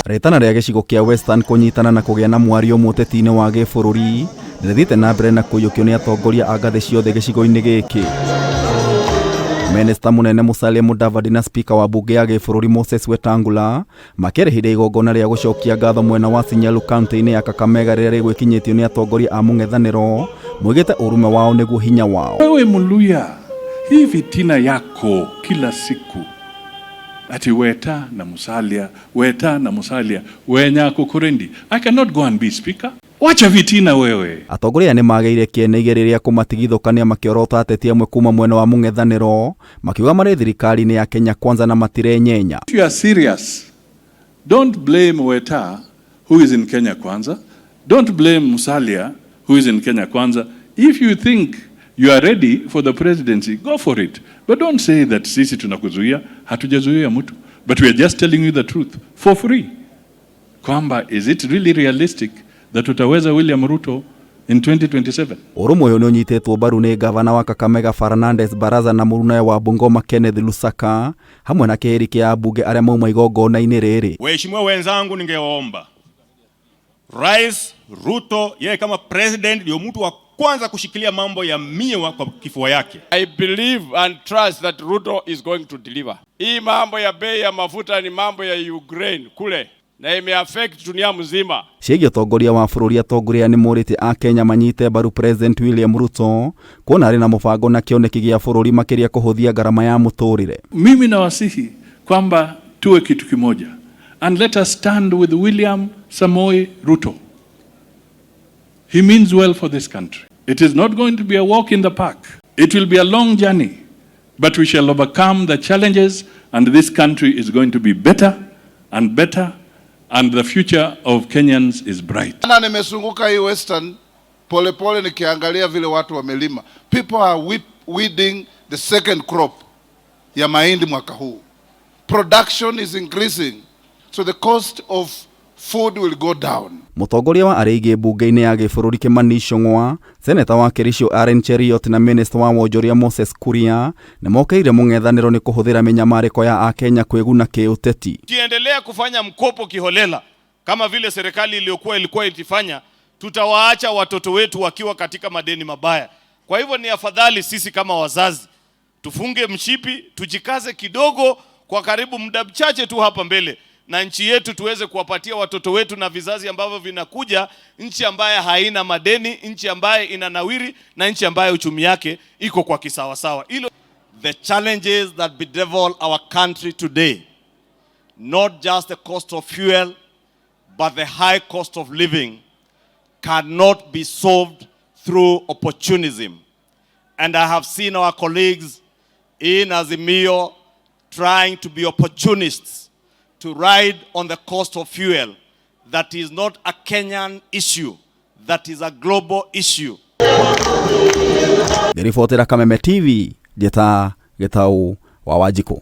Ritana ria gicigo kia Western kunyitana na kugia na mwario muteti-ini wa gibũrũri nĩrĩthiĩte na mbere na kũiyũkio nĩ atongoria a ngathĩ ciothe gĩcigo-inĩ gĩkĩ. MINISTA MUNENE MUSALIA MUDAVADI na SPIKA wa mbunge ya gĩbũrũri Moses WETANGULA makĩrĩhire igongona rĩa gũcokia ngatho mwena wa Sinyalu kaunti-inĩ ya Kameme rĩrĩa rĩgwĩkinyĩtio nĩ atongoria a mũng'ethanĩro moigĩte ũrũme wao nĩguo hinya wao. Wewe Muluya, hii vitina yako kila siku ati Weta na Musalia, Weta na Musalia, wenya kukurendi. I cannot go and be speaker. Wacha vitina wewe. Atongoria nĩ magĩire kĩene igereria kũmatigithũkania makĩorota ateti amwe kuma mwena wa mũng'ethanĩro makiuga marĩ thirikari-inĩ ya Kenya Kwanza na matirenyenya. If you are serious, don't blame Weta who is in Kenya Kwanza. Don't blame Musalia who is in Kenya Kwanza. If you think you are ready for the presidency, go for it. But don't say that sisi tunakuzuia, hatujazuia mtu. But we are just telling you the truth for free. Kwamba, is it really realistic that utaweza William Ruto in 2027? Ũrũmwe ũyũ nĩ ũnyitĩtwo mbaru nĩ gavana wa Kakamega Fernandes Baraza na mũrũnawe wa Bungoma Kenneth Lusaka hamwe na kĩhĩri kĩa ambunge arĩa mauma igongona-inĩ rĩrĩ. Waheshimiwa wenzangu, ningeomba Rais Ruto yeye kama president ndio mtu wa kwanza kushikilia mambo ya miwa kwa kifua yake. I believe and trust that Ruto is going to deliver. Hii mambo ya bei ya mafuta ni mambo ya Ukraine kule na imeaffect dunia mzima. Ciĩgiĩ ũtongoria wa bũrũri atongoria nĩ morĩte a Kenya manyite mbaru President William Ruto kuona arĩ na mũbango na kĩoneki gĩa bũrũri makĩria kũhũthia gharama ya mũtũrĩre. Mimi nawasihi kwamba tuwe kitu kimoja, and let us stand with William Samoei Ruto. He means well for this country. It is not going to be a walk in the park. It will be a long journey, but we shall overcome the challenges, and this country is going to be better and better, and the future of Kenyans is bright. Na nimesunguka hii Western polepole nikiangalia vile watu wamelima. People are weeding the second crop ya mahindi mwaka huu. Production is increasing, so the cost of food will go down. Mũtongoria wa arĩigi mbunge-inĩ ya gĩbũrũri Kimani Ichung'wa, seneta wa Kericho Aaron Cheriot na minister wa wonjoria Moses Kuria nĩ mokeire mũng'ethanĩro nĩ kũhũthĩra mĩnyamarĩko ya Akenya kwĩguna kĩũteti. Kiendelea kufanya mkopo kiholela kama vile serikali ilikuwa ikifanya, tutawaacha watoto wetu wakiwa katika madeni mabaya. Kwa hivyo ni afadhali sisi kama wazazi tufunge mshipi, tujikaze kidogo kwa karibu muda mchache tu hapa mbele, na nchi yetu tuweze kuwapatia watoto wetu na vizazi ambavyo vinakuja nchi ambaye haina madeni, nchi ambaye inanawiri, na nchi ambaye uchumi yake iko kwa kisawasawa. The challenges that bedevil our country today, not just the cost of fuel, but the high cost of living, cannot be solved through opportunism. And I have seen our colleagues in Azimio trying to be opportunists to ride on the cost of fuel. That is not a Kenyan issue, that is a global issue. Ripotera Kameme TV, Geta Getau wa Wajiko.